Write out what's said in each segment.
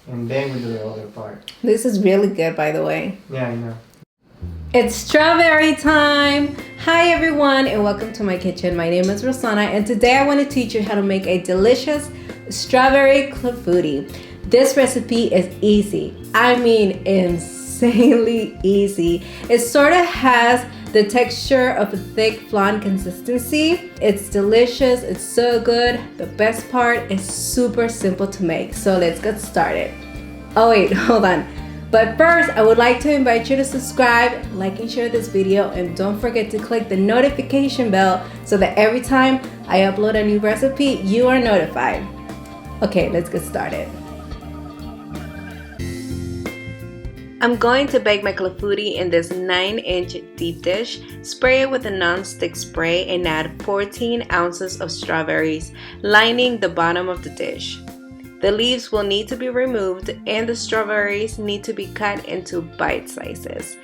and then we do the other part. This is really good, by the way. Yeah, I know. It's strawberry time! Hi everyone and welcome to my kitchen. My name is Rosanna and today I want to teach you how to make a delicious strawberry clafoutis. This recipe is easy. I mean insanely easy. It sort of has the texture of a thick flan consistency. It's delicious, it's so good. The best part is super simple to make. So let's get started. Oh wait, hold on. But first, I would like to invite you to subscribe, like and share this video, and don't forget to click the notification bell so that every time I upload a new recipe, you are notified. Okay, let's get started. I'm going to bake my clafoutis in this 9-inch deep dish. Spray it with a non-stick spray and add 14 ounces of strawberries, lining the bottom of the dish. The leaves will need to be removed and the strawberries need to be cut into bite sizes.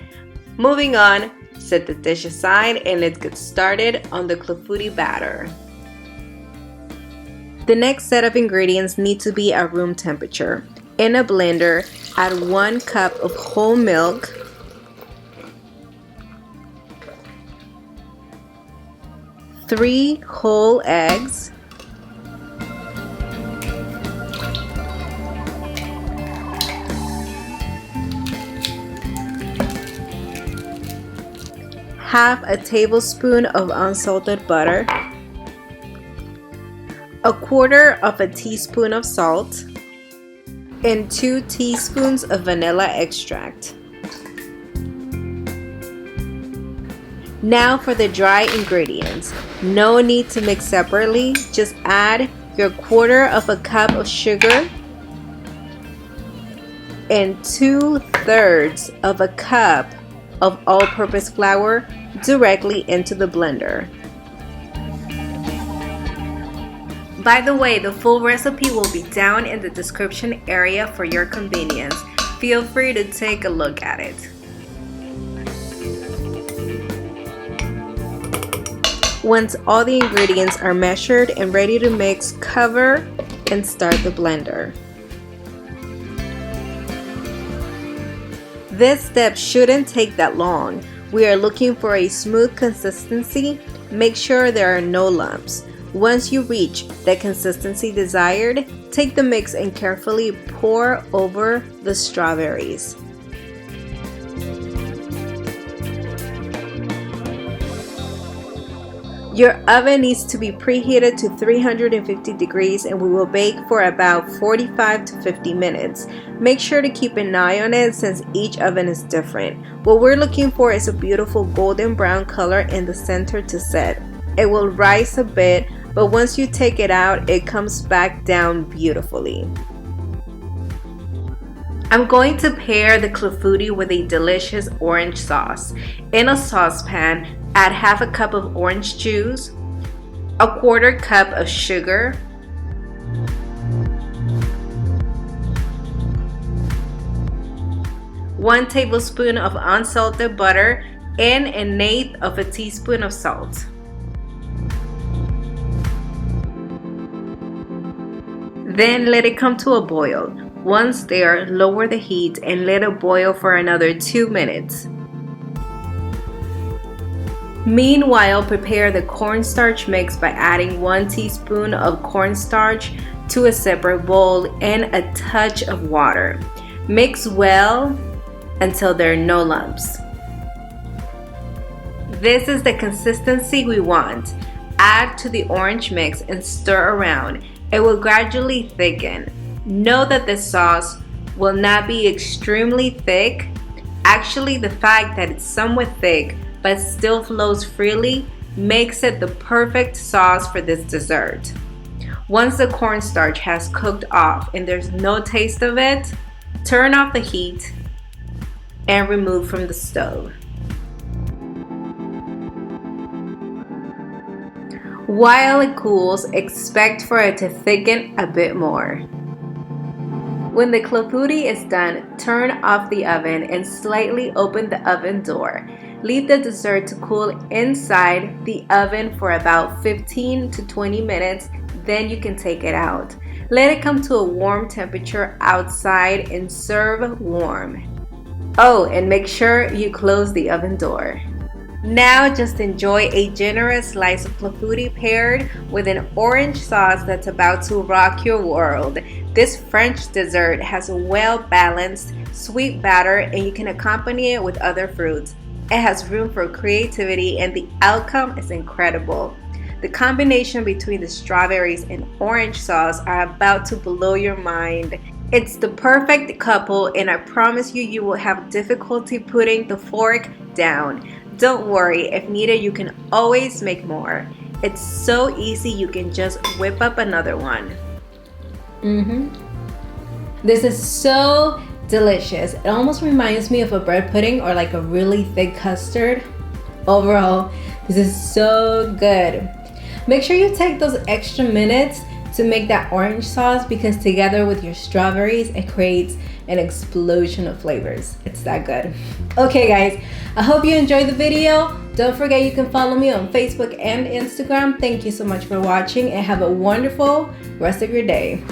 Moving on, set the dish aside and let's get started on the clafoutis batter. The next set of ingredients need to be at room temperature. In a blender, add 1 cup of whole milk, 3 whole eggs, half a tablespoon of unsalted butter, 1/4 of a teaspoon of salt, and 2 teaspoons of vanilla extract. Now for the dry ingredients. No need to mix separately, just add your 1/4 cup of sugar and 2/3 cup of all-purpose flour directly into the blender. By the way, the full recipe will be down in the description area for your convenience. Feel free to take a look at it. Once all the ingredients are measured and ready to mix, cover and start the blender. This step shouldn't take that long. We are looking for a smooth consistency. Make sure there are no lumps. Once you reach the consistency desired, take the mix and carefully pour over the strawberries. Your oven needs to be preheated to 350 degrees and we will bake for about 45 to 50 minutes. Make sure to keep an eye on it since each oven is different. What we're looking for is a beautiful golden brown color in the center to set. It will rise a bit, but once you take it out, it comes back down beautifully. I'm going to pair the clafoutis with a delicious orange sauce. In a saucepan, add half a cup of orange juice, 1/4 cup of sugar, 1 tablespoon of unsalted butter, and 1/8 teaspoon of salt. Then let it come to a boil. Once there, lower the heat and let it boil for another 2 minutes. Meanwhile, prepare the cornstarch mix by adding 1 teaspoon of cornstarch to a separate bowl and a touch of water. Mix well until there are no lumps. This is the consistency we want. Add to the orange mix and stir around. It will gradually thicken. Know that the sauce will not be extremely thick. Actually, the fact that it's somewhat thick but still flows freely makes it the perfect sauce for this dessert. Once the cornstarch has cooked off and there's no taste of it, turn off the heat and remove from the stove. While it cools, expect for it to thicken a bit more. When the clafoutis is done, turn off the oven and slightly open the oven door. Leave the dessert to cool inside the oven for about 15 to 20 minutes, then you can take it out. Let it come to a warm temperature outside and serve warm. Oh, and make sure you close the oven door. Now just enjoy a generous slice of clafoutis paired with an orange sauce that's about to rock your world. This French dessert has a well-balanced sweet batter and you can accompany it with other fruits. It has room for creativity and the outcome is incredible. The combination between the strawberries and orange sauce are about to blow your mind. It's the perfect couple and I promise you, you will have difficulty putting the fork down. Don't worry, if needed, you can always make more. It's so easy, you can just whip up another one. This is so delicious. It almost reminds me of a bread pudding or like a really thick custard. Overall, this is so good. Make sure you take those extra minutes to make that orange sauce because together with your strawberries, it creates an explosion of flavors. It's that good. Okay guys, I hope you enjoyed the video. Don't forget you can follow me on Facebook and Instagram. Thank you so much for watching and have a wonderful rest of your day.